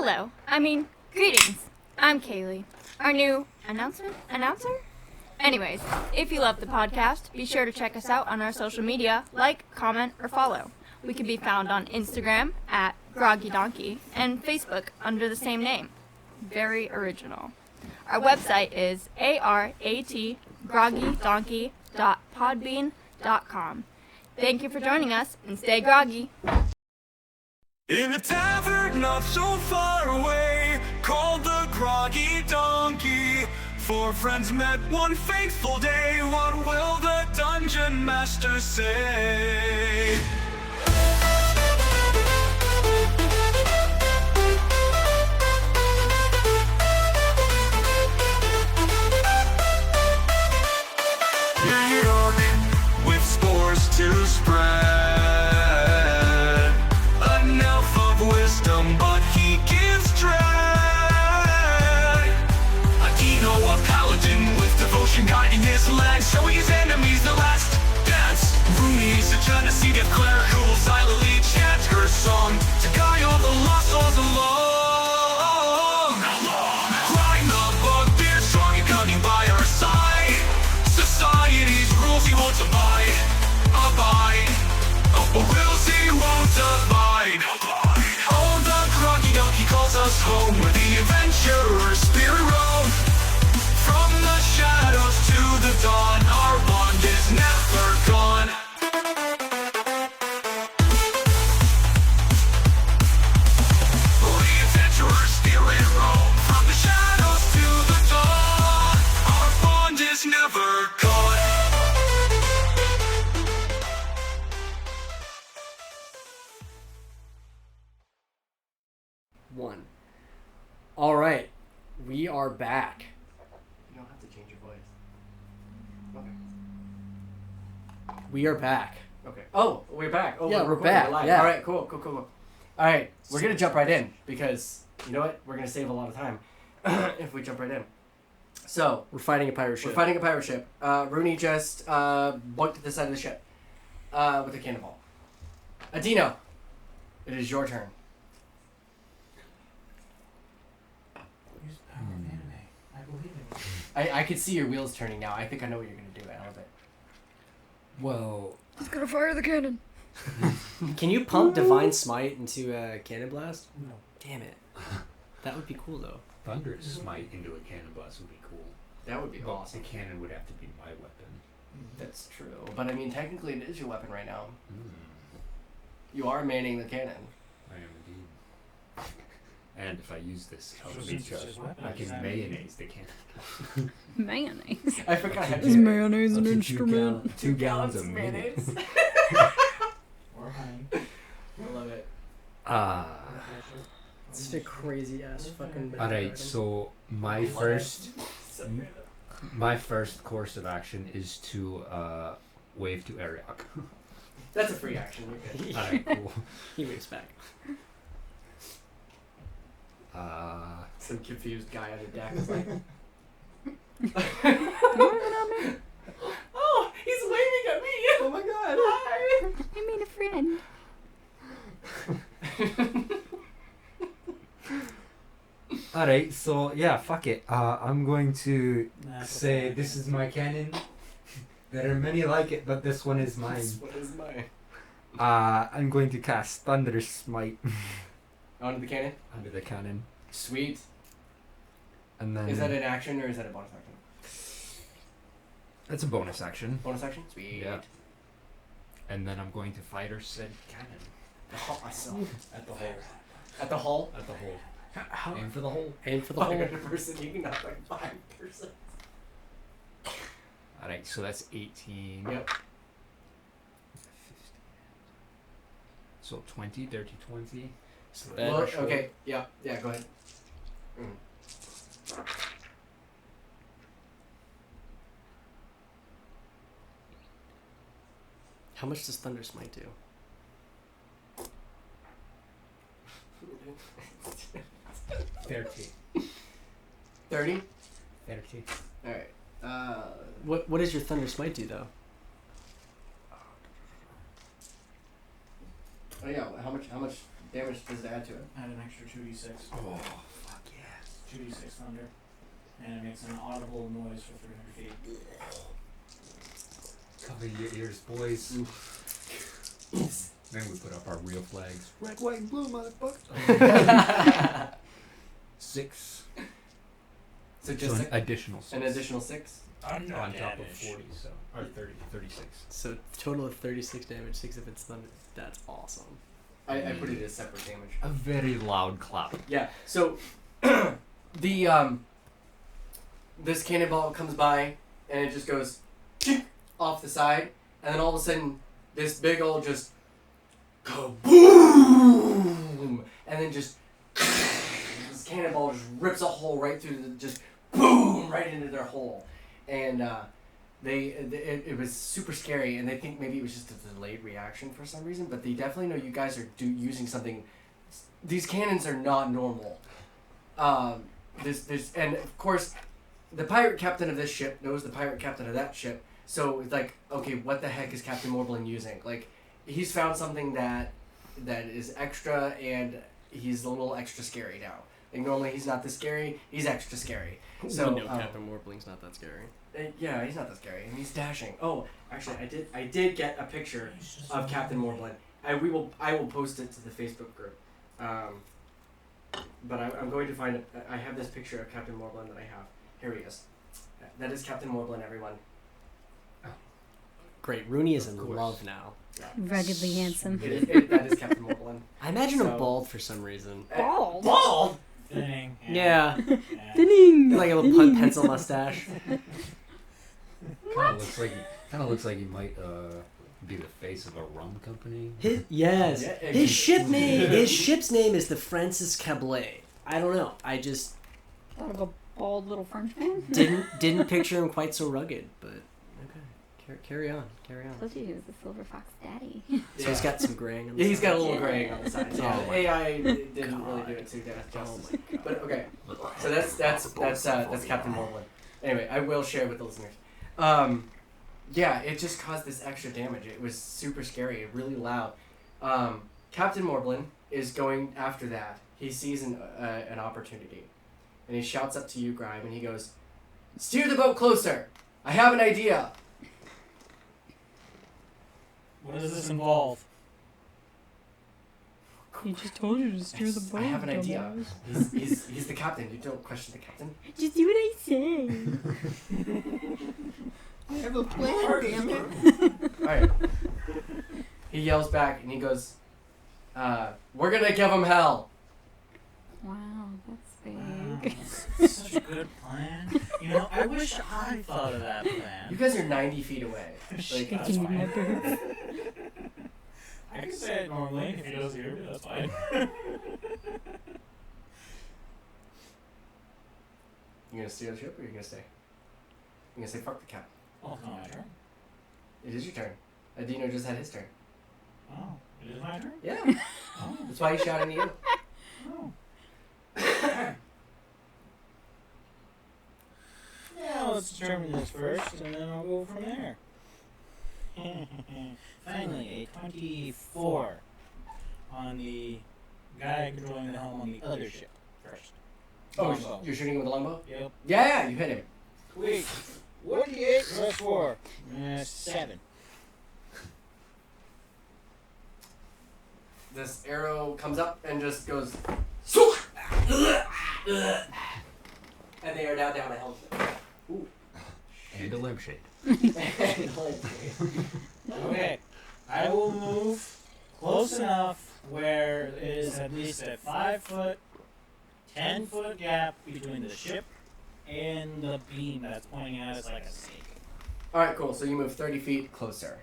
Greetings. I'm Kaylee, our new announcer? Anyways, if you love the podcast, be sure to check us out on our social media, like, comment, or follow. We can be found on Instagram at Groggy Donkey and Facebook under the same name. Very original. Our website is aratgroggydonkey.podbean.com. Thank you for joining us, and stay groggy. In a tavern not so far away, called the Groggy Donkey, four friends met one fateful day. What will the dungeon master say? Arioch, with spores to spread, but he gives dread. Adino, a paladin with devotion guiding his land, showing his enemies the last dance. Rooney's a Genesee cleric who will silently chant her song to guide all the lost souls along. Crying the bugbear, strong and cunning by our side. Society's rules he won't abide. But wills he won't abide. He calls us home where the adventurer's spirit roam. From the shadows to the dawn, our bond is never gone. The adventurer's spirit roam. From the shadows to the dawn, our bond is never gone. One. All right, we are back. You don't have to change your voice. Okay. We are back. Okay. Oh, we're back. Oh, Yeah, we're recording. back. Live. Yeah. All right. Cool. All right, we're gonna jump right in because you know what? We're gonna save a lot of time if we jump right in. So We're fighting a pirate ship. we're fighting a pirate ship. Rooney just booked to the side of the ship with a cannonball. Adino, it is your turn. I could see your wheels turning now. I think I know what you're gonna do. I love it. Well, It's gonna fire the cannon. Can you pump Divine Smite into a cannon blast? no. Damn it. That would be cool though. Thunder Smite into a cannon blast would be cool. That would be But awesome. the cannon would have to be my weapon. That's true. But I mean, technically, it is your weapon right now. Mm, You are manning the cannon. I am indeed. And if I use this Just feature, his weapon, I can exactly. mayonnaise the cannon. Mayonnaise. I forgot how to Is do it. mayonnaise an Up to instrument? 2 gallons of mayonnaise. Or honey. I love it. Such a crazy ass fucking. Alright, so my first course of action is to wave to Arioch. That's a free action. You're good. Alright, cool. He waves back. Some confused guy on the deck is like, oh, he's waving at me. Oh my god. Hi. I made a friend. Alright, so yeah, fuck it. I'm going to say this is my cannon. There are many like it, but this one is mine. This one is mine. I'm going to cast Thunder Smite Onto the cannon. under the cannon. Sweet. And then Is that an action or is that a bonus action? That's a bonus action. Bonus action? Sweet. Yeah. And then I'm going to fire said cannon. Awesome. At the hole. At the hull? At the hole. How? Aim for the hole. Aim for the hole. 500%. You can knock like 5%. Alright, so that's 18. Yep. 15. So 20, dirty 20. So That- Well, threshold. okay. Yeah. Yeah. Go ahead. Mm. How much does Thunder Smite do? 30. 30? 30. Alright. What does your Thunder Smite do though? Oh yeah, how much damage does it add to it? Add an extra 2d6. Oh, fuck yeah. 2d6 thunder. And it makes an audible noise for 300 feet. Cover your ears, boys. Then we put up our real flags. Red, white, and blue, motherfucker. 6. So just an additional 6. an additional 6? On top of 40, so. Or 36. So total of 36 damage, 6 if it's thunder. That's awesome. I put it as separate damage. A very loud clap. Yeah. So the this cannonball comes by and it just goes off the side, and then all of a sudden this big old just go boom, and then just this cannonball just rips a hole right through the just boom right into their hole, and it was super scary, and they think maybe it was just a delayed reaction for some reason, but they definitely know you guys are using something. These cannons are not normal. And of course, the pirate captain of this ship knows the pirate captain of that ship. So it's like, okay, what the heck is Captain Morblin using? Like, he's found something that is extra, and he's a little extra scary now. Like, normally he's not this scary. He's extra scary. So we know Captain Warbling's not that scary. Yeah, he's not that scary, and he's dashing. Oh, actually, I did get a picture of Captain Morblin. I will post it to the Facebook group. But I'm going to find it. I have this picture of Captain Morblin that I have. Here he is. That is Captain Morblin, everyone. Great. Rooney is Of in course. love now. Yeah. Ruggedly handsome. That is Captain Morblin. I imagine So- him bald for some reason. Bald. Bald. Ding. Yeah. Ding. Like a little pencil mustache. Kind of looks like he might be the face of a rum company. Yes. Yeah, His ship's name is the Francis Cablet. I don't know. I just Thought of a bald little French man. didn't picture him quite so rugged, but okay. Carry on. Told you he was the silver fox daddy. So he's got some graying on the Yeah, he's got a side. little graying on the side. Yeah, Oh my AI didn't really God. do it too justice. Oh my god. But okay, so that's Captain Morblin. Anyway, I will share with the listeners. Yeah, it just caused this extra damage. It was super scary, really loud. Captain Morblin is going after that. He sees an opportunity, and he shouts up to you, Grime, and he goes, "Steer the boat closer. I have an idea." What does this involve? He just told you to steer the boat. I have an idea. dumbass. He's the captain. You don't question the captain. Just do what I say. I have a plan, damn it. Alright. He yells back and he goes, "We're gonna give him hell." Wow, that's Wow, big. that's such a good plan. You know, I wish I thought of that You plan. guys are 90 feet away. Like, That's Shaking my fine. boots. I can say it normally if he doesn't hear me. That's fine. you gonna steer the ship or you gonna stay? You gonna say fuck the captain? Oh, it's not my turn. It is your turn. Adino just had his turn. Oh, it is my turn? Yeah. Oh, That's why he's shouting at you. oh. Yeah, let's determine this first, and then I'll go from there. Finally, a 24 on the guy controlling the helm on the other ship first. Oh, Longbow. you're shooting him with a longbow? Yep. Yeah, you hit him. Sweet. 1d8 plus 4. 7. This arrow comes up and just goes. And they are now down a helm. Ooh. And a lampshade. Okay. I will move close enough where it is at least a 5-foot, 10-foot gap between the ship and the beam that's pointing at us like a snake. Alright, cool. So you move 30 feet closer.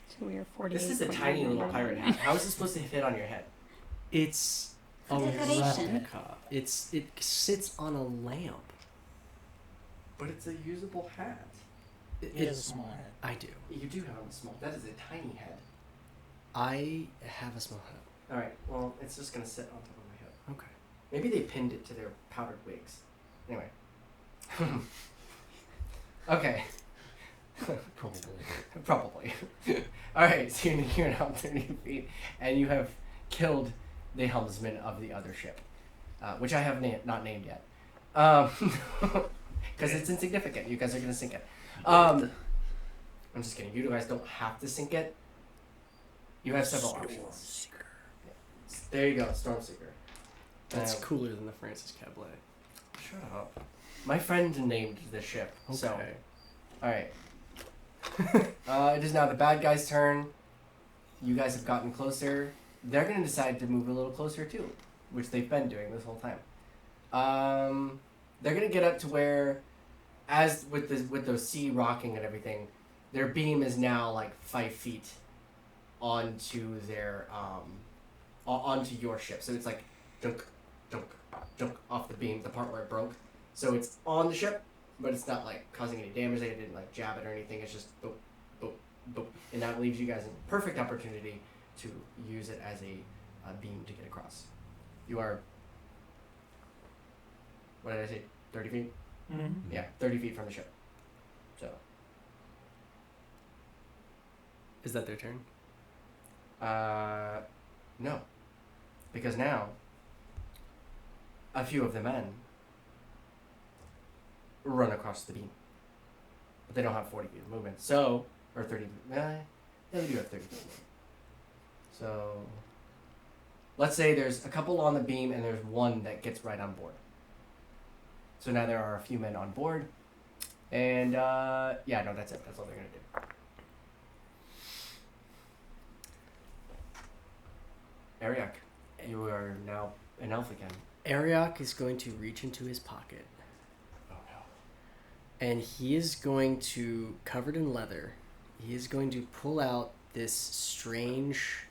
So we are 48. This is a tiny little pirate hat. How is it supposed to fit on your head? It's a Decoration. replica. It sits on a lamp. But it's a usable hat. He has a small head. I do. You do have a small. That is a tiny head. I have a small head. Alright, well, it's just gonna sit on top of my head. Okay. Maybe they pinned it to their powdered wigs. Anyway. Okay. Probably. Alright, so you're now 30 feet, and you have killed the helmsman of the other ship, which I have not named yet. Because it's insignificant. You guys are going to sink it. I'm just kidding. You guys don't have to sink it. You have several options. There you go, Stormseeker. That's cooler than the Francis Cablet. Shut up. My friend named the ship. Okay. So, alright. It is now the bad guy's turn. You guys have gotten closer. They're going to decide to move a little closer too, which they've been doing this whole time. They're going to get up to where, as with the sea rocking and everything, their beam is now like 5 feet onto their onto your ship. So it's like dunk, dunk, dunk off the beam, the part where it broke. So it's on the ship, but it's not like causing any damage. They didn't like jab it or anything. It's just boop, boop, boop, and that leaves you guys in perfect opportunity to use it as a beam to get across. You are, what did I say? 30 feet? Mm-hmm. Yeah, 30 feet from the ship. So. Is that their turn? No. Because now, a few of the men run across the beam. But they don't have 40 feet of movement. So, or 30, yeah, they do have 30 feet of movement. So, let's say there's a couple on the beam and there's one that gets right on board. So now there are a few men on board. And, yeah, no, that's it. That's all they're going to do. Arioch, you are now an elf again. Arioch is going to reach into his pocket. Oh no. And he is going to, covered in leather, he is going to pull out this strange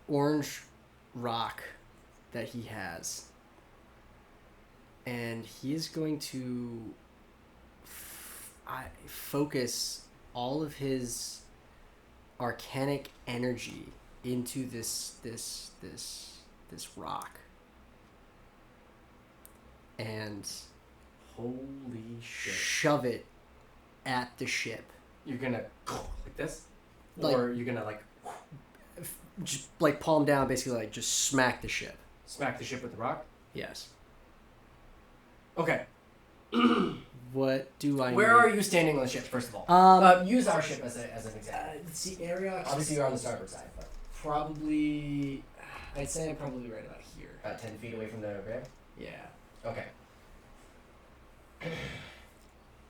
orange rock that he has. And he is going to focus all of his arcanic energy into this rock, and Holy shit. shove it at the ship, You're gonna like this? Like- Or you're gonna like just like palm down, basically like just smack the ship. smack the ship with the rock? Yes. Okay. What do I? Where need? are you standing on the ship, first of all? Use our ship as an example. See, Arioch. Obviously you're on the starboard side, but Probably, I'd say I'm probably right about here. about 10 feet away from the rear? Yeah. Okay.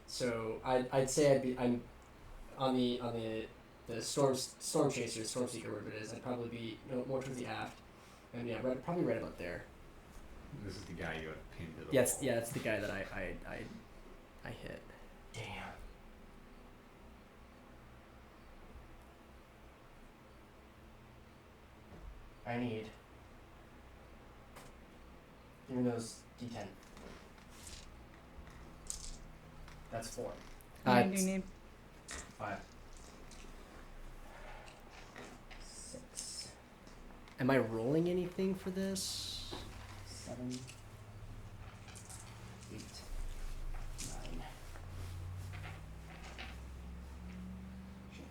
So I'd say I'm on the storm chaser, storm seeker, whatever it is. I'd probably be more towards the aft, and yeah, probably right about there. This is the guy you have pinned to the Yeah, wall. it's the guy that I hit. Damn. I need. Give me those D10. That's 4. How many do you need? 5. 6. Am I rolling anything for this? 7. 8. 9. Shit.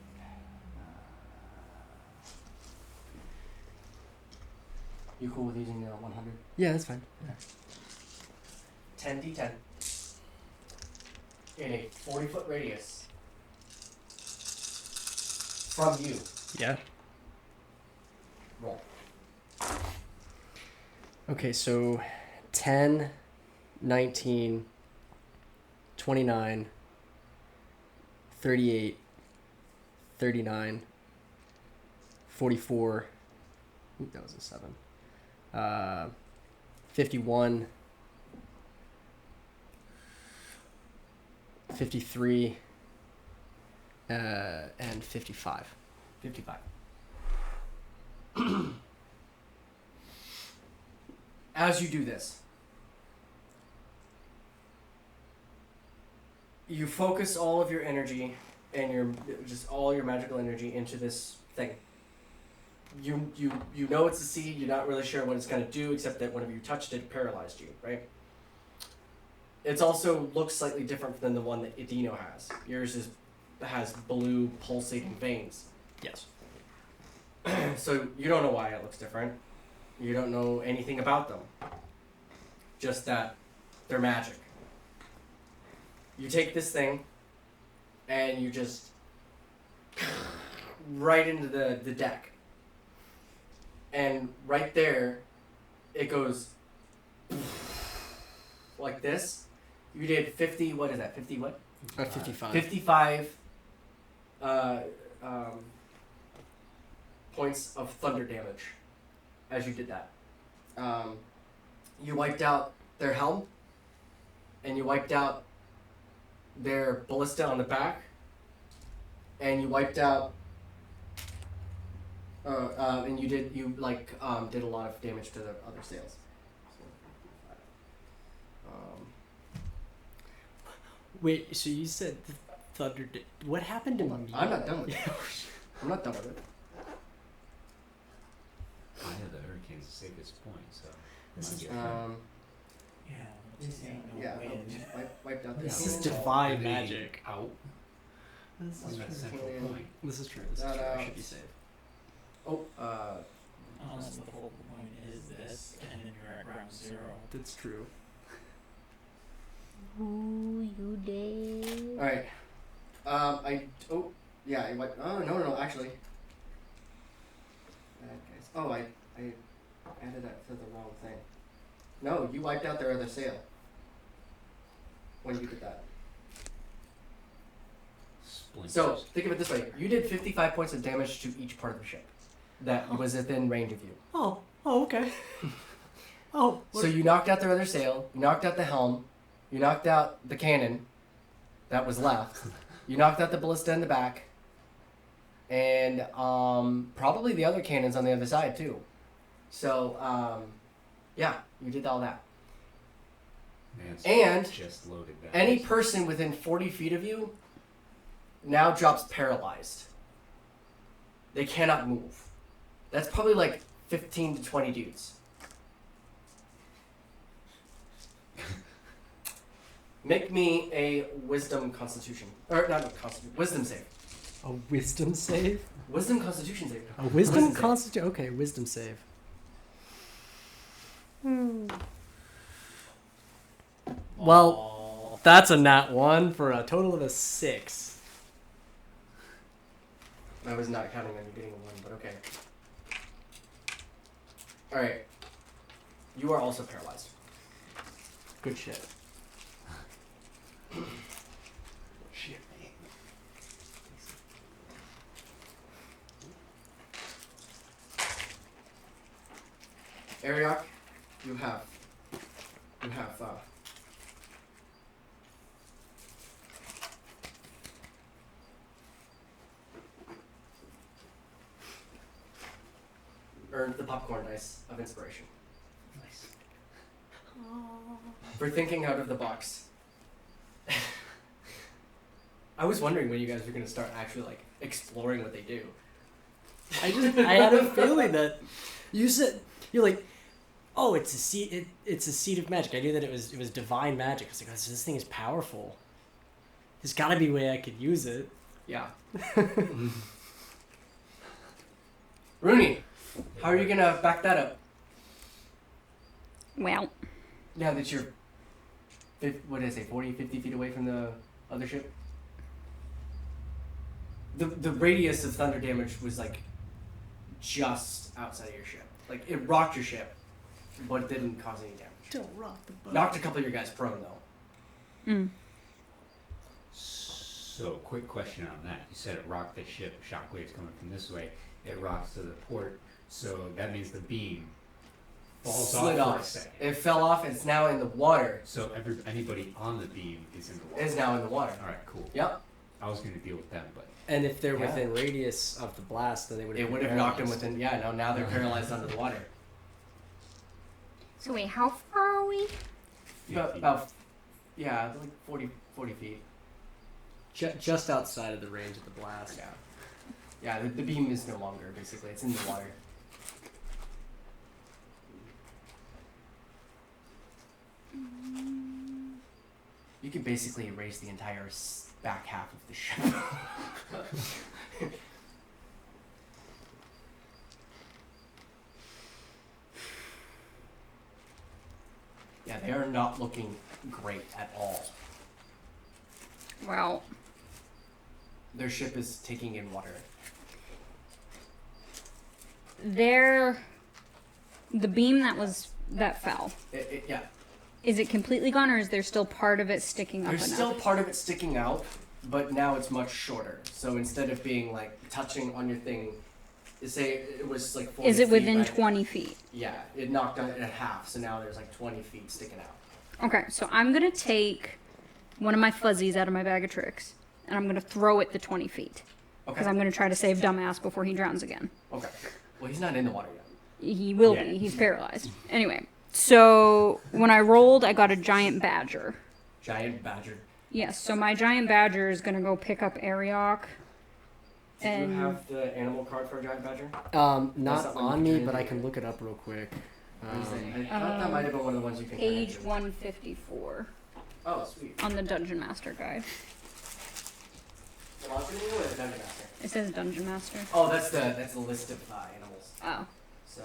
You cool with using the 100? Yeah, that's fine. 10 D10 in a 40-foot radius from you. Yeah. Roll. Okay, so 10, 19, 29, 38, 39, 44. Ooh, that was a 7. 51, 53, and 55. 55. As you do this, you focus all of your energy and all your magical energy into this thing. you know it's a seed. You're not really sure what it's gonna do, except that whenever you touched it, it paralyzed you, right? It's also looks slightly different than the one that Edino has. Yours has blue pulsating veins. Yes. So you don't know why it looks different. You don't know anything about them. Just that they're magic. You take this thing and you just right into the deck. And right there, it goes like this. You did 50, what is that? 50 what? 55. 55 points of thunder damage as you did that. You wiped out their helm, and you wiped out their ballista on the back, and you wiped out and you did a lot of damage to the other sails. Wait, so you said the thunder. What happened to me? I'm not done with it. I'm not done with it. I know the hurricane's the safest point, so. This is- Yeah, this ain't no Yeah, wind. wiped out This this. is divine magic. Out. This On is that true. central point. This is true. This is That, true. I should be safe. Oh, Unless the whole point is this, and then you're at ground zero. That's true. Ooh, you dead. alright. I wiped. Oh, no, actually. Oh, I added that to the wrong thing. No, you wiped out their other sail. When you did that. Splinters. So, think of it this way. You did 55 points of damage to each part of the ship that was within range of you. Oh, okay. Oh, So you knocked out their other sail, you knocked out the helm, you knocked out the cannon that was left, you knocked out the ballista in the back, and probably the other cannons on the other side too. So, yeah, you did all that. Man's And just loaded that. any person within 40 feet of you now drops paralyzed. They cannot move. That's probably like 15 to 20 dudes. Make me a wisdom constitution. Or not constitution, wisdom save. a wisdom save? Wisdom constitution save. A wisdom save. constitution? Okay, wisdom save. Well, that's a nat 1 for a total of a 6. I was not counting on you getting a 1, but okay. Alright. You are also paralyzed. Good shit. Shit, man. Arioch, you have earned the popcorn dice of inspiration Nice. for thinking out of the box. I was wondering when you guys were gonna start actually like exploring what they do. I had a feeling that you said you're like, oh, it's a seed. It's a seed of magic. I knew that it was divine magic. I was like, oh, this thing is powerful. There's got to be a way I could use it. Yeah. Rooney, how are you gonna back that up? Well, Now that you're, what did I say, 40, 50 feet away from the other ship? The radius of thunder damage was like just outside of your ship. Like it rocked your ship, but it didn't cause any damage. Don't rock the boat. Knocked a couple of your guys prone though. So, quick question on that. You said it rocked the ship, shockwaves coming from this way. It rocks to the port, so that means the beam falls Slid off for a off. second. It fell off. It's now in the water. So anybody on the beam is in the water. Is now in the water. All right, cool. Yep. I was going to deal with them, but And if they're Yeah. within radius of the blast, then they would. It would have knocked them within. Yeah. No. Now they're paralyzed under the water. so wait, how far are we? About yeah, like 40 feet. Just outside of the range of the blast. Yeah. Yeah, the beam is no longer, basically. It's in the water. You can basically erase the entire back half of the ship. Yeah, they are not looking great at all. Well, Their ship is taking in water. the beam that fell. Yeah, Is it completely gone, or is there still part of it sticking up there's enough? still part of it sticking out, but now it's much shorter. So instead of being like touching on your thing, say it was like 40 Is it feet, within right? 20 feet? Yeah, it knocked it in half. So now there's like 20 feet sticking out. Okay, so I'm gonna take one of my fuzzies out of my bag of tricks, and I'm gonna throw it the 20 feet. Because Okay. I'm gonna try to save dumbass before he drowns again. Okay. Well, he's not in the water yet. He will be. He's paralyzed. Anyway, so when I rolled, I got a giant badger. Giant badger. Yes, so my giant badger is gonna go pick up Arioch. Do you have the animal card for a giant badger? Not not one on you me, can but I do. can look it up real quick. I thought that might have been one of the ones you can Page connect to. 154 Oh, sweet. on the Dungeon Master guide. The monster manual or the dungeon master? It says Dungeon Master. Oh, that's the list of animals. Oh. So,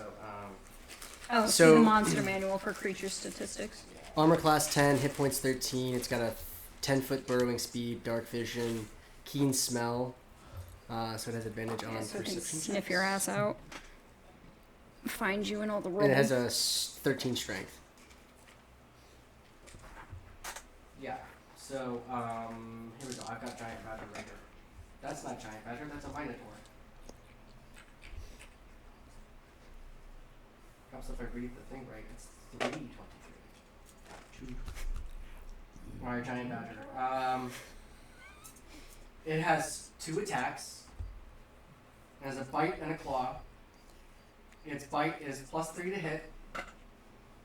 Oh, see So- the monster manual for creature statistics. Armor class 10, hit points 13. It's got a 10-foot burrowing speed, dark vision, keen smell. So it has advantage on Yeah, so it can perception sniff checks. your ass out. Find you in all the rolls. And it has a 13 strength. yeah. So, here we go. I've got giant badger right here. That's not giant badger. That's a minotaur. Perhaps if I read the thing right, it's 323. Alright, giant badger. It has 2 attacks. It has a bite and a claw. Its bite is +3 to hit,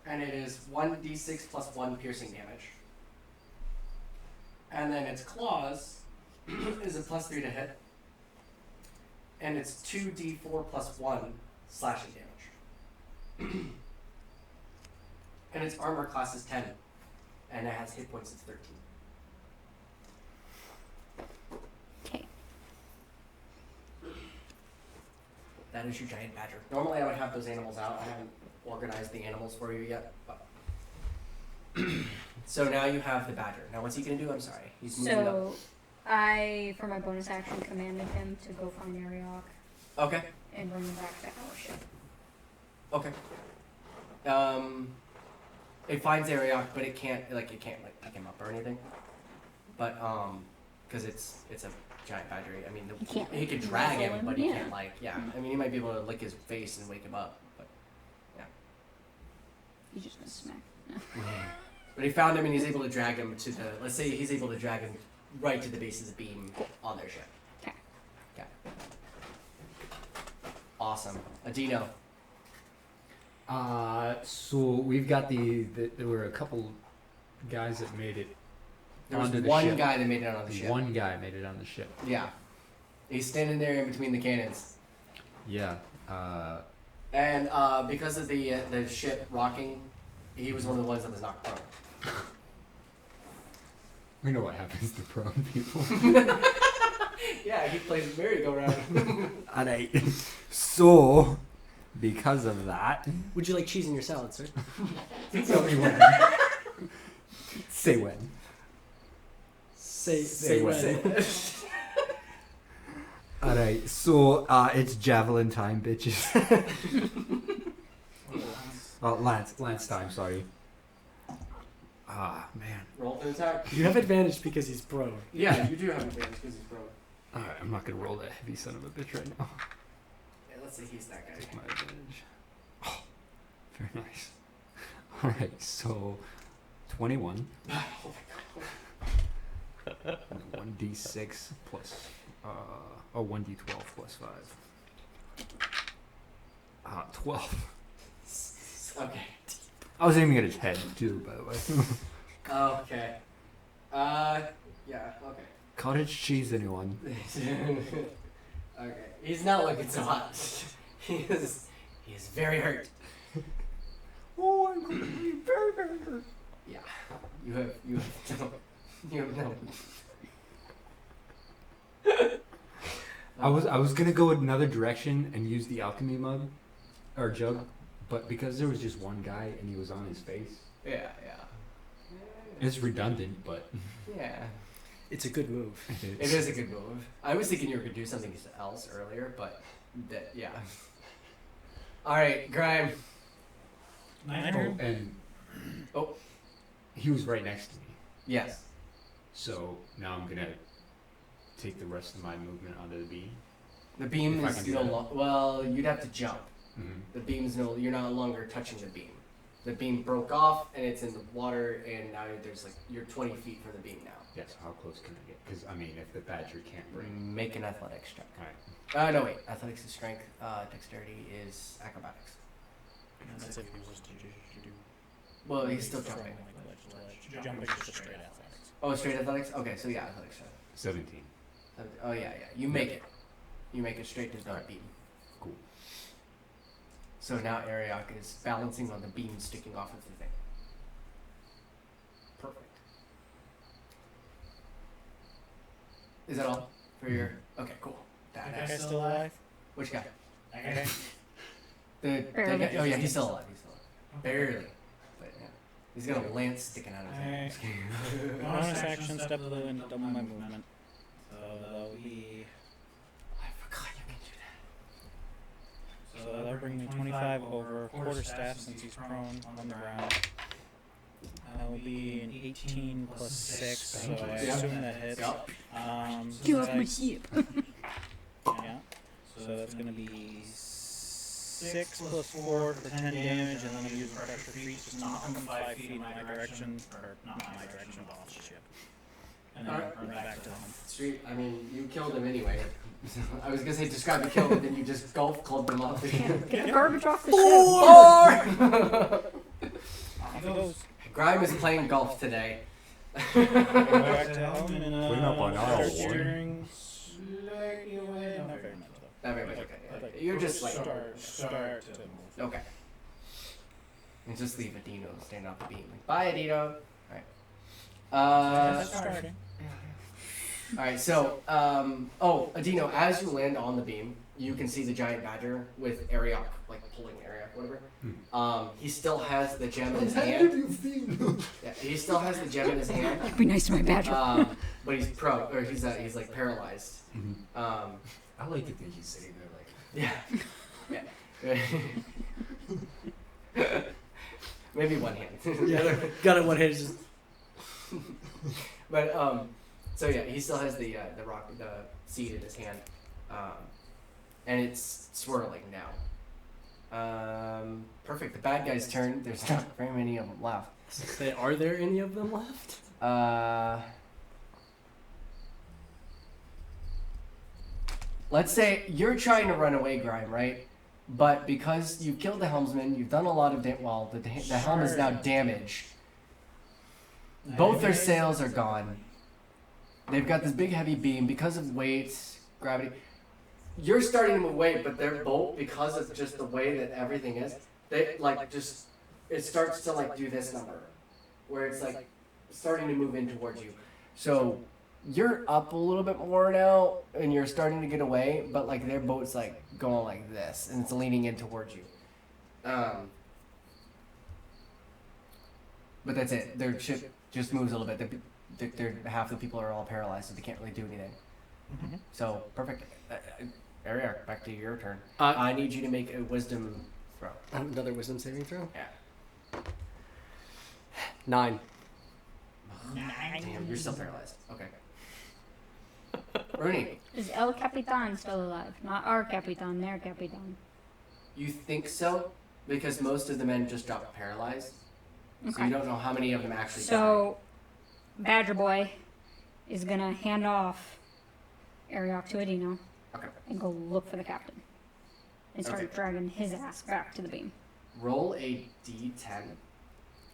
and it is 1d6 plus 1 piercing damage. And then its claws is a +3 to hit, and it's 2d4 plus 1 slashing damage. And its armor class is 10, and it has hit points of 13. Okay. That is your giant badger. Normally I would have those animals out. I haven't organized the animals for you yet. But so now you have the badger. Now what's he gonna do? I'm sorry. He's moving up. So, I, for my bonus action, commanded him to go find Arioch Okay. and bring him back to our ship. Okay. It finds Arioch, but it can't pick him up or anything. But because it's a giant badger. I mean, He can't, he could like, drag muzzle him, him, but he yeah. can't I mean, he might be able to lick his face and wake him up, but He's just gonna smack. But he found him and he's able to drag him to the. Let's say he's able to drag him right to the base of the beam on their ship. Okay. Okay. Awesome. Adino. So we've got there were a couple guys that made it There was onto the one ship. guy that made it on the ship. One guy made it on the ship. Yeah. He's standing there in between the cannons. Yeah. And because of the ship rocking, he was one of the ones that was knocked prone. We know what happens to prone people. Yeah, he plays merry-go-round. Alright. So, because of that, Would you like cheese in your salad, sir? tell me when. Say when. Say when. Alright, so it's javelin time, bitches. Lance time, sorry. Ah, man. Roll to attack. You have advantage because he's prone. Yeah, you do have advantage because he's prone. Alright, I'm not gonna roll that heavy son of a bitch right now. Yeah, let's say he's that guy. Take my advantage. Oh, very nice. Alright, so 21. And 1d6 plus 1d12 plus 5. 12. Okay. I was aiming at his head too, by the way. Okay. Yeah, okay. Cottage cheese, anyone? Okay. He's not looking so hot. He is very hurt. Oh, I'm going to be very, very hurt. Yeah. You have no. I was gonna go another direction and use the alchemy mug or jug, but because there was just one guy and he was on his face, Yeah. it's redundant. But Yeah. It's a good move. It is a good move. I was thinking you were gonna do something else earlier, but yeah. All right, Grime. My Oh, turn. and Oh. he was right next to me, Yes. so now I'm gonna take the rest of my movement onto the beam. The beam If I is can do no that. longer. Well, you'd have to jump. Mm-hmm. The beam's no. You're no longer touching the beam. The beam broke off and it's in the water, and now there's like you're 20 feet from the beam now. Yes. How close can I get? Because I mean, if the badger can't break. Make an athletics check. All right. No wait. Athletics is strength. Dexterity is acrobatics. That's if he was to do. Well, he's still jumping. Jumping is just straight athletics. Oh, straight athletics. Okay, so yeah, athletics. 17. Oh yeah. You make it. You make it straight to the beam. Cool. So now Arioch is balancing on the beam sticking off of the thing. Perfect. Is that all for your? Okay, cool. That guy's Badass. still alive? Which guy? That guy? The Barely. guy. Oh yeah, he's still alive. Barely. But yeah, he's got a lance sticking out of his head. Bonus action, step blue, and double my movement. So that'll be. I forgot you can do that. So that'll bring me 25 over quarter staff since he's prone on the ground. That will be an 18 plus 6, so I assume that hits. Yep. Get off So my ship. yeah. So that's going to be 6 plus 4 for 10 damage, and then I'm using pressure feet to knock him 5 feet in my direction, or not my direction, but off the ship. And then run back to him. Street. I mean, you killed him anyway. I was gonna say describe the kill, but then you just golf clubbed him off. Get garbage off the Off he goes. Grime is playing golf today. Go back to home and Clean up on aisle start one. steering slightly away. Not very much though. Not very much. But Okay. You're just like start to move. okay. And just leave Adino standing off the beam. Like, bye, Adino. All right. Starting. All right. So, Adino, as you land on the beam, you can see the giant badger with Arioch, like pulling Arioch, whatever. He still has the gem in his hand. Yeah, he still has the gem in his hand. Be nice to my badger. But he's he's like paralyzed. I like to think he's sitting there like. Yeah. Maybe one hand. Yeah, got it one hand. Just But so yeah, he still has the seed in his hand, and it's swirling now. Perfect. The bad guy's turn. There's not very many of them left. say, are there any of them left? Let's say you're trying to run away, Grime, right? But because you killed the helmsman, you've done a lot of the helm is now damaged. Both their sails are gone. They've got this big heavy beam because of weight, gravity. You're starting to move away, but their boat, because of just the way that everything is, they like just it starts to like do this number, where it's like starting to move in towards you. So you're up a little bit more now, and you're starting to get away, but like their boat's like going like this, and it's leaning in towards you. But that's it. Their ship just moves a little bit. They're half the people are all paralyzed, so they can't really do anything. Mhm. So perfect. Arioch, back to your turn. Uh, I need you to make a wisdom throw. Another wisdom saving throw. Yeah. 9. Damn, you're still paralyzed. Okay. Rooney, Is El Capitan still alive? Not our Capitan, their Capitan. you think so? Because most of the men just dropped paralyzed. So Okay. you don't know how many of them actually died. So, Badger Boy is gonna hand off Arioch to Adino Okay. and go look for the captain. And start Okay. dragging his ass back to the beam. Roll a d10,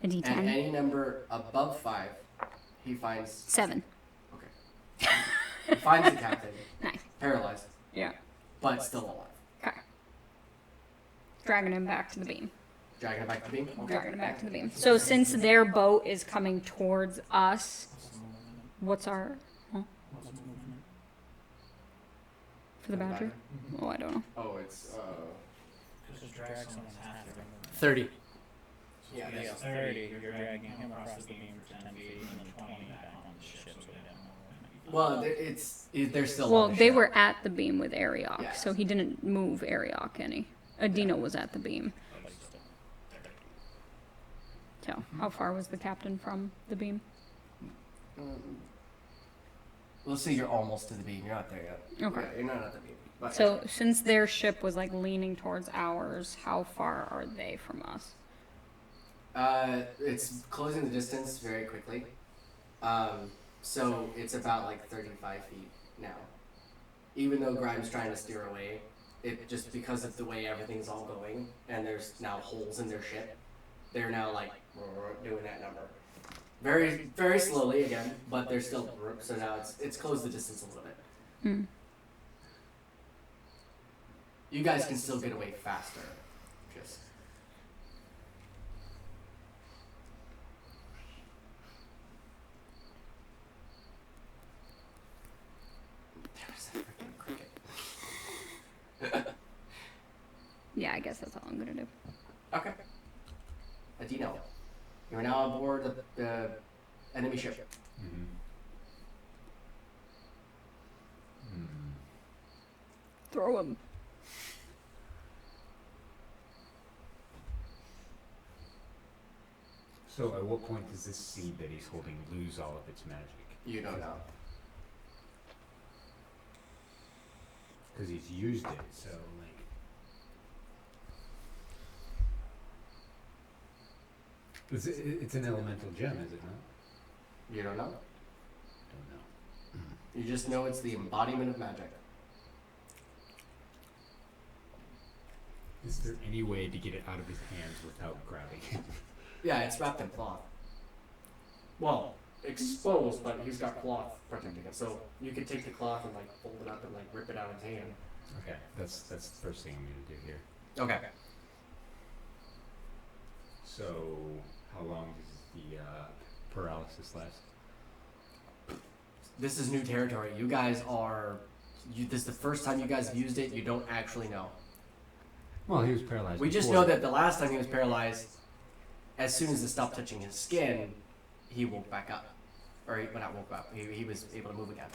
A D10. and any number above 5, he finds. 7. Okay. He finds the captain, Nice. paralyzed. Yeah. but still alive. Okay. Dragging him back to the beam. Dragging it back to the beam. Okay. Dragging him back to the beam. So since their boat is coming towards us, what's our... Huh? For the badger? Oh, I don't know. Oh, it's Because drag someone's half of them. 30. yeah. Yes, 30. You're dragging him across the beam for 10 feet, and then 20 back on the ship. So they don't know. Well, they're still. Well, on the they ship. were at the beam with Arioch, Yeah. so he didn't move Arioch any. Adina was at the beam. But he's still there. So, how far was the captain from the beam? Let's say you're almost to the beam. You're not there yet. Okay. Yeah, you're not at the beam. But So, since their ship was like leaning towards ours, how far are they from us? it's closing the distance very quickly. So it's about like 35 feet now. Even though Grime's trying to steer away, it just because of the way everything's all going, and there's now holes in their ship, they're now like doing that number. Very, very slowly again, but they're still so now it's closed the distance a little bit. Hmm. You guys can still get away faster. Just there was a freaking cricket. Yeah, I guess that's all I'm gonna do. Okay. Adino, you are now aboard the enemy ship. Mm-hmm. Throw him. So at what point does this seed that he's holding lose all of its magic? You don't know. Because he's used it, so like. It's an elemental gem, is it not? You don't know. Don't know. You just know it's the embodiment of magic. Is there any way to get it out of his hands without grabbing it? Yeah, it's wrapped in cloth. Well, exposed, but he's got cloth protecting it. So you could take the cloth and like fold it up and like rip it out of his hand. Okay, that's the first thing I'm gonna do here. Okay. So, how long does the paralysis last? This is new territory. You guys are. This is the first time you guys have used it. You don't actually know. Well, he was paralyzed. We just before. know that the last time he was paralyzed, as soon as it stopped touching his skin, he woke back up. Or he, well, not woke up. He was able to move again.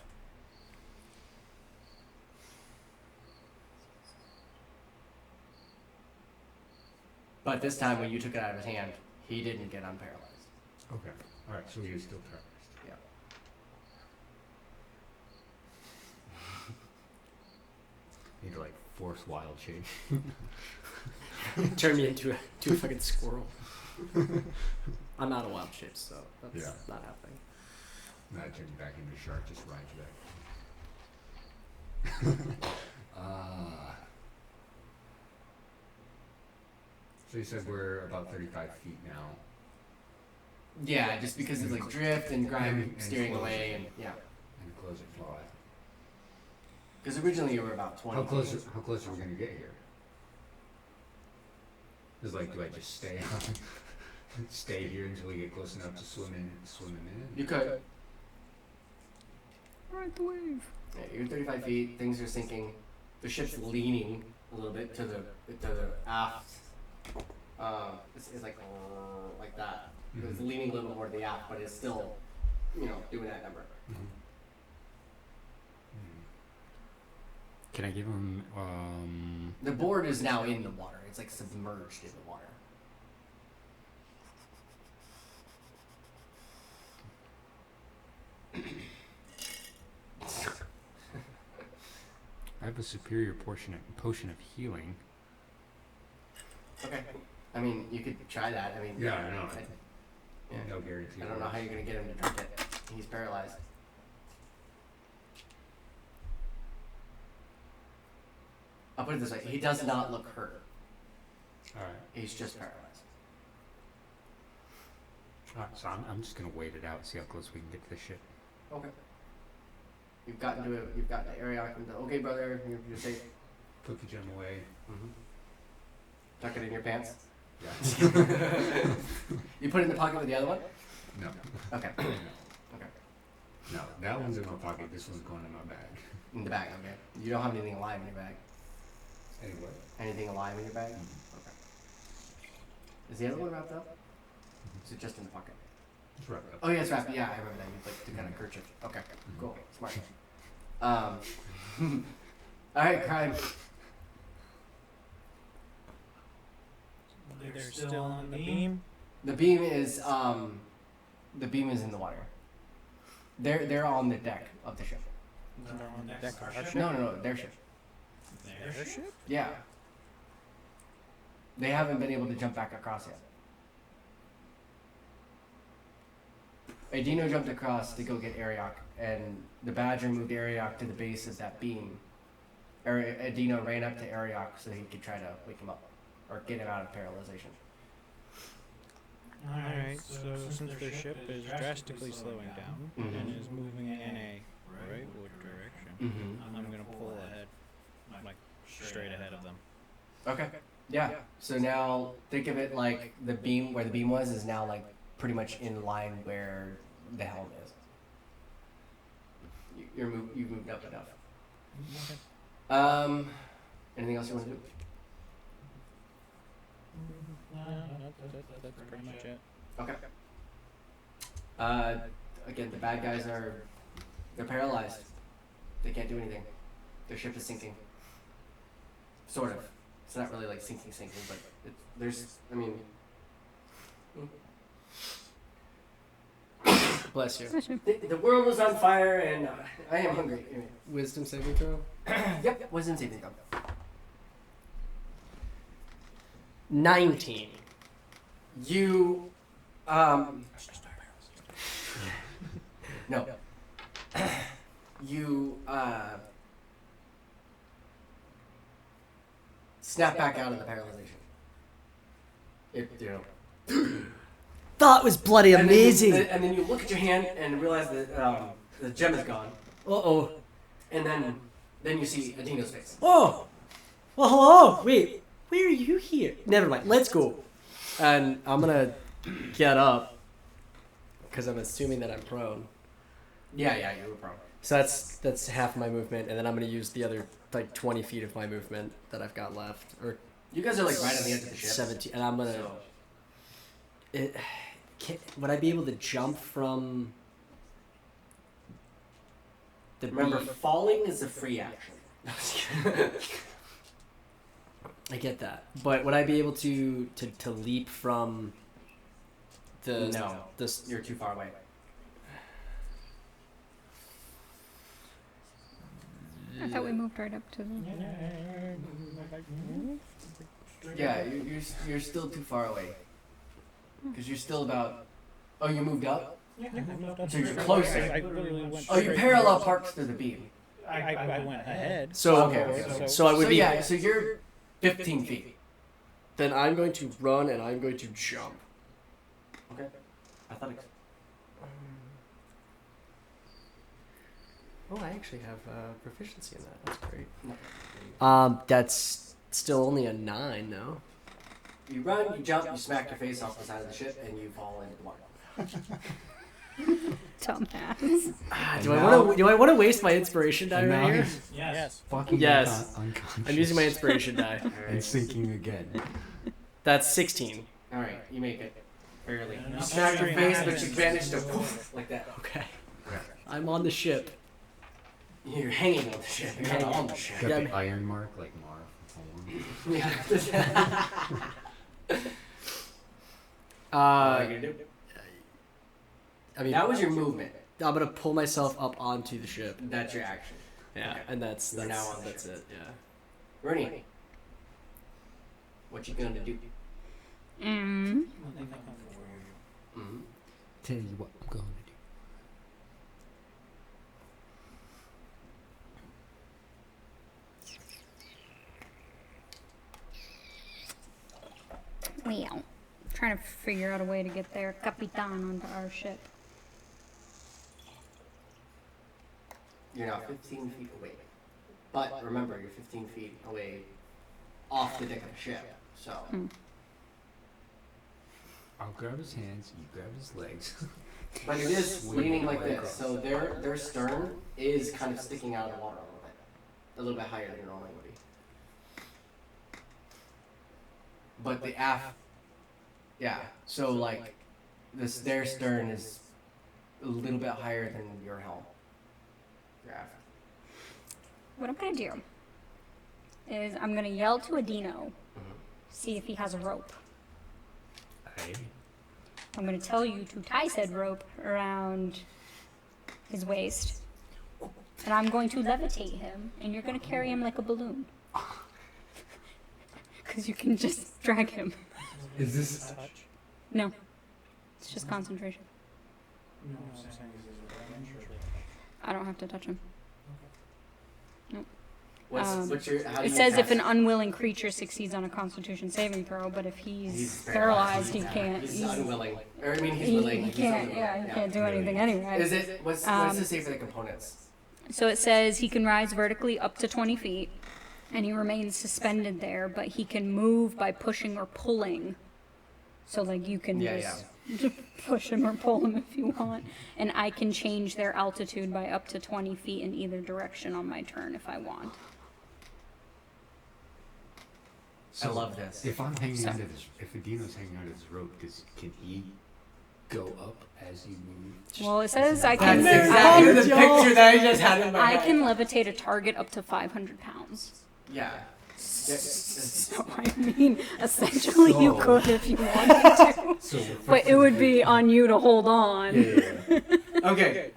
But this time, when you took it out of his hand, he didn't get unparalyzed. Okay. All right. So he was still paralyzed. Yeah. Need to like force wild shape. Turn me into a fucking squirrel. I'm out of wild shapes, so that's not happening. Not turn you back into a shark. Just ride you back. So you said we're about 35 feet now. Yeah, just because it's like drift and Grime And steering close away it. and yeah. And close it fly. Because originally you were about 20. How close are we gonna get here? Is like, do I just stay on, stay here until we get close enough to swim in? You could. Ride the wave. Yeah, you're 35 feet. Things are sinking. The ship's leaning a little bit to the aft. It's like that. It's leaning a little bit more to the aft, but it's still, doing that number. Can I give him? The board is now in the water. It's like submerged in the water. I have a superior potion of healing. Okay. I mean, you could try that. I mean. Yeah, I know. Yeah. No guarantee. I don't know how you're gonna get him to drink it. He's paralyzed. I'll put it this way: he does not look hurt. All right. He's just paralyzed. All right. So I'm just gonna wait it out, see how close we can get to the ship. Okay. You've gotten to Arioch and okay, brother, you're safe. put the gem away. Tuck it in your pants. Yeah. You put it in the pocket with the other one? No. Okay. No, that one's in my pocket. This one's going in my bag. In the bag, okay. You don't have anything alive in your bag? Anyway. Anything alive in your bag? Mhm. Okay. Is the other one wrapped up? Is it just in the pocket? It's wrapped up. Oh yeah, it's wrapped. Yeah, I remember that. You like to kind of kerchief. Okay, cool, smart. All right, crime. They're still on the beam. The beam is in the water. They're on the deck of the ship. They're on the deck of our ship. No, their ship. Their ship? Yeah. They haven't been able to jump back across yet. Adino jumped across to go get Arioch, and the Badger moved Arioch to the base of that beam. Adino ran up to Arioch so he could try to wake him up, or get him out of paralyzation. Alright, so since their ship is drastically slowing down and is moving in a rightward direction, I'm gonna pull ahead, like straight ahead of them. Okay. Yeah. So now think of it like the beam, where the beam was, is now like pretty much in line where the helm is. You've moved up enough. Anything else you want to do? No, that's pretty much it. Okay. Again, the bad guys they're paralyzed. They can't do anything. Their ship is sinking. Sort of. It's not really like sinking, but Bless you. The world is on fire and I am hungry. Wisdom saving throw. Yep, wisdom saving throw. 19. You, no. You, snap back out of the paralyzation. That was bloody amazing. And then you look at your hand and realize that the gem is gone. Uh-oh. And then you see Adino's face. Oh! Well, hello! Wait, where are you here? Never mind, let's go. And I'm gonna get up, because I'm assuming that I'm prone. Yeah, you were prone. So that's half my movement, and then I'm gonna use the other, like, 20 feet of my movement that I've got left. Or You guys are like right on the edge of the ship. 17, and I'm gonna... So, would I be able to jump from... the remember, beam? falling is a free action. I get that, but would I be able to leap from the No, this? you're too far away. I thought we moved right up to the. Yeah, you're still too far away. Because you're still about... Oh, you moved up? So you're closer. I literally went Oh, you straight parallel forward. parked through the beam. I went ahead. So Okay. so I would So be. yeah, so you're 15 feet. Then I'm going to run and I'm going to jump. Okay. Athletics. Oh, I actually have proficiency in that. That's great. That's still only a 9, no? You run, you jump, you smack your face off the side of the ship, and you fall into the water. Dumbass. Do I want to waste my inspiration die And right now here? he's Yes. fucking Yes. unconscious. I'm using my inspiration die. and sinking again. That's 16. Alright, you make it. Barely. And You I'm smack your sure face, you but you haven't. manage to poof, like that. Okay. I'm on the ship. You're hanging on the ship. You're not on the ship. Got Yeah, the iron mark like Marv. Yeah. What are you gonna do? I mean, That was your movement. I'm gonna pull myself up onto the ship. That's your action. Yeah, Okay. and that's You're now on the that's ship. it. Yeah. Rooney, what you gonna do? Mm. Mm-hmm. Tell you what I'm going to do. Well, trying to figure out a way to get their Capitan onto our ship. You're now 15 feet away. But remember, you're 15 feet away off the deck of the ship. So. I'll grab his hands, you grab his legs. But it is leaning like this, so their stern is kind of sticking out of the water a little bit higher than it normally would be. But the aft, yeah, so like their stern is a little bit higher than your helm. Your aft. What I'm gonna do is I'm gonna yell to Adino, see if he has a rope. Hey. I'm gonna tell you to tie said rope around his waist, and I'm going to levitate him, and you're gonna carry him like a balloon. Because you can just drag him. Is this... Touch? No, it's just concentration. No, I'm saying is I don't have to touch him. What's your, how do It you says if cast an it? unwilling creature succeeds on a Constitution saving throw, but if he's He's paralyzed, he Yeah, can't. He's He's, unwilling. Or I mean, he's he, willing. he he's can't. unwilling. Yeah, he can't do anything anyway. Is it? What does it say for the components? So it says he can rise vertically up to 20 feet, and he remains suspended there, but he can move by pushing or pulling. So, like, you can just push him or pull him if you want. And I can change their altitude by up to 20 feet in either direction on my turn if I want. I love this. If I'm hanging onto this, if Adino's hanging onto this rope, can he go up as you move? Well, it says I can. That's exactly the picture that I just had in my I head. can levitate a target up to 500 pounds. Yeah. So, I mean, essentially you So- could if you wanted to. So But it would be on you to hold on. Yeah. Okay.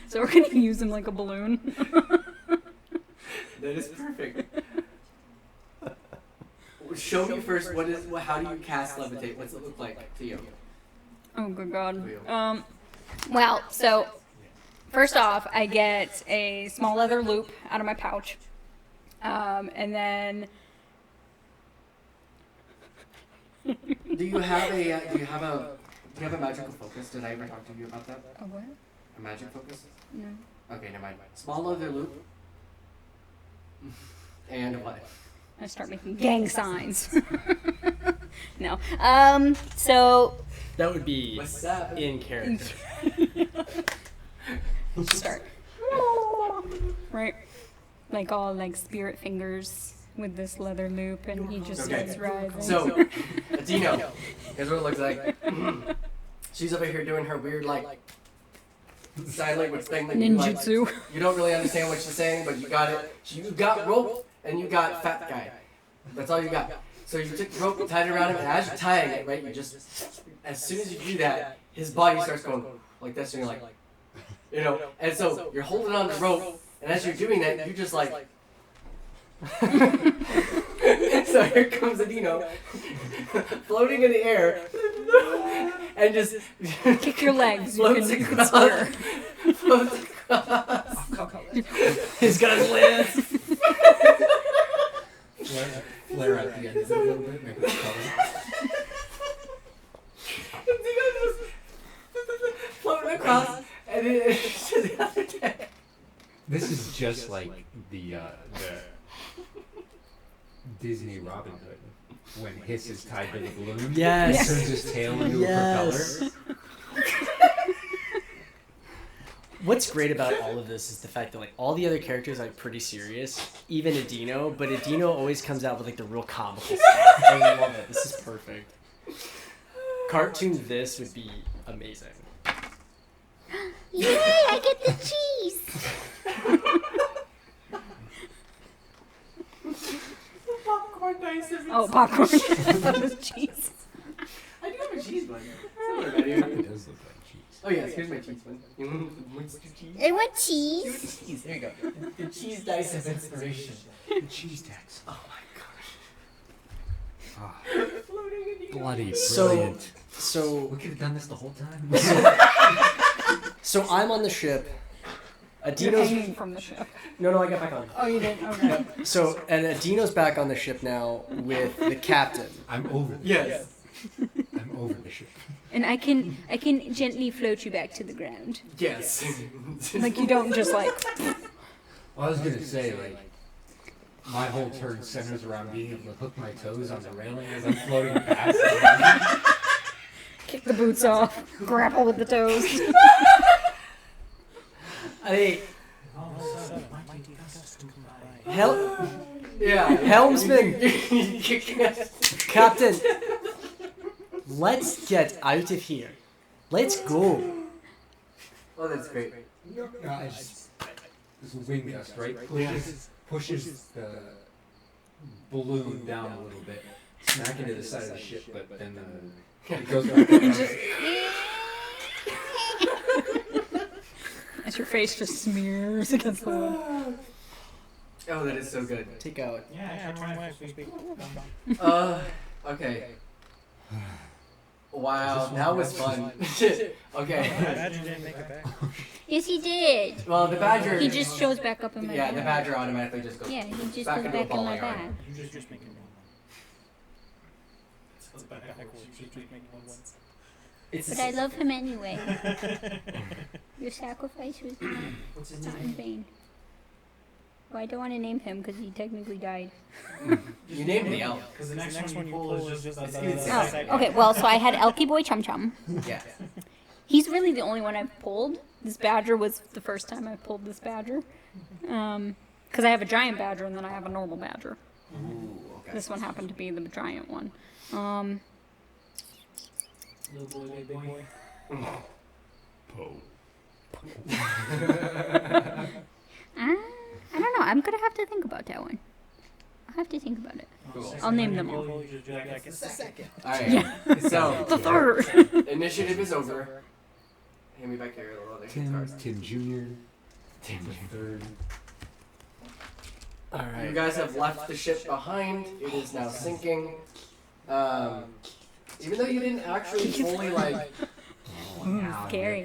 So we're going to use him like a balloon. That is perfect. Show me first. How do you cast levitate? What's it look like to you? Oh, good God. Well, so first off, I get a small leather loop out of my pouch. And then Do you have a magical focus? Did I ever talk to you about that? a what? A magic focus? No. Okay, never mind. Small leather loop. And what? I start making gang signs. No. So That would be What's up? in character. start. Right. Like all like spirit fingers with this leather loop, and he just Okay. starts rising. So, Adino, here's what it looks like. She's over here doing her weird like sign language thing that you like. ninjutsu. You don't really understand what she's saying, but you got it. You got rope and you got fat guy. That's all you got. So you took the rope and tied it around him, and as you're tying it, right, you just, as soon as you do that, his body starts going like this, and you're like, you know, and so you're holding on the rope, and as you're doing that, you just like, so here comes Adino, floating in the air, and just Kick your legs. You floats can, you can across. stir. Floats across. He's gonna live. Flare out the end of it a little bit, make it color. Floating across, and it's to the other deck. This is just like the Disney Robin Hood when Hiss is tied to the balloon. Yes. Turns his tail into Yes. a propeller. What's great about all of this is the fact that like all the other characters are like pretty serious, even Adino, but Adino always comes out with like the real comical stuff. I love it. This is perfect. Cartoon this would be amazing. Yay, I get the cheese! Popcorn dice. Oh, popcorn. I thought it was cheese. I do have a cheese one. It does look like cheese. Oh yes, here's my cheese one. You want the cheese? I want You cheese. want the cheese? There you go. The cheese dice of inspiration. The cheese tax. Oh my Ah, gosh. Floating in the air. bloody So- brilliant. So We could have done this the whole time. so I'm on the ship. You're Adino's hanging from the ship. no, I got back on. Oh, you did? Okay. So and Adino's back on the ship now with the captain. I'm over this. Yes. I'm over the ship. And I can gently float you back to the ground. Yes. Like you don't just like. I was gonna say, like, my whole turn centers around being able to hook my toes on the railing as I'm floating past. Kick the boots off. Grapple with the toes. Hey, Helmsman, Captain, let's get out of here. Let's go. Oh, that's great. No, it's wind gust, right? Pushes the balloon down a little bit, smack into the side of the ship, but then it goes back up. As your face just smears against the wood. Oh, that is so good. Take out. Yeah, try my speak. Okay. Wow, that was fun. Okay. Badger didn't make it back. Yes, he did. Well, the badger. He just shows back up in my bag. the badger automatically just goes. Yeah, he just back goes into a back in ball my yard. bag. You just make it one. It's backwards. You just make it once. But I love him anyway. Your sacrifice was not in vain. Well, I don't want to name him because he technically died. You named the elk. Because the next one you pull is just Oh, okay, well, so I had Elky Boy Chum Chum. Yeah. He's really the only one I've pulled. This badger was the first time I pulled this badger. Because I have a giant badger and then I have a normal badger. Ooh, okay. This one happened to be the giant one. little boy, big boy. I don't know. I'm going to have to think about that one. I'll have to think about it. Cool. I'll name them all. Alright. So, The third. initiative is over. Hand me back your little other guitars. Tim Jr. Tim the third. You guys have left the ship behind. It is now sinking. Even though you didn't actually fully Scary.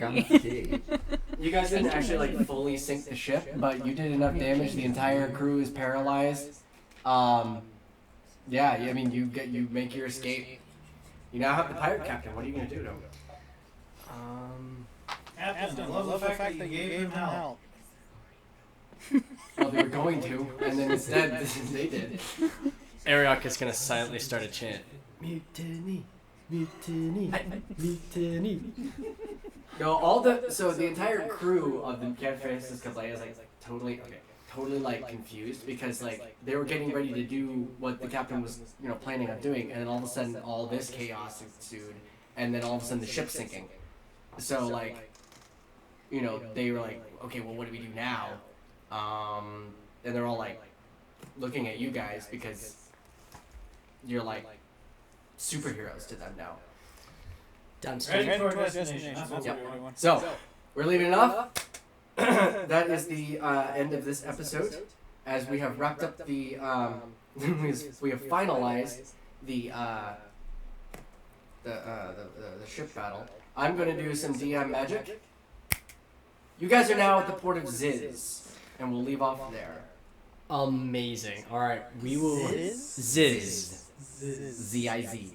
you guys didn't actually fully sink the ship, but you did enough damage. The entire crew is paralyzed. Yeah, I mean you make your escape. You now have the pirate captain. What are you gonna do to him? Captain, I love the fact that you gave him help. Well, they were going to, and then instead they did. Arioch is gonna silently start a chant. Mutiny, mutiny, mutiny. No, the entire crew of the Canfaces Kablea is totally confused because they were getting ready to do what the captain was planning on doing, and then all of a sudden all this chaos ensued, and then all of a sudden the ship's sinking. So they were okay, well, what do we do now? And they're all looking at you guys because you're superheroes to them now. Ready for our destination. That's what Yep. we're doing. So we're leaving it off. That is the end of this episode, as we have wrapped up the we have finalized the ship battle. I'm going to do some DM magic. You guys are now at the port of Ziz, and we'll leave off there. Amazing. All right, we will. Ziz. Z-I-Z.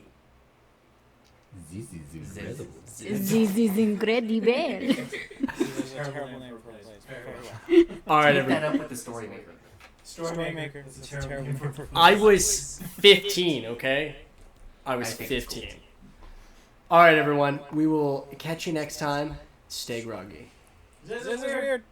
This is incredible. This is incredible. It's a terrible name for a place. All right, Take that everyone. up with the story maker. Story maker. It's a terrible name for a place. I was 15. Okay, I was I think it's 15. All right, everyone. We will catch you next time. Stay groggy. This is weird.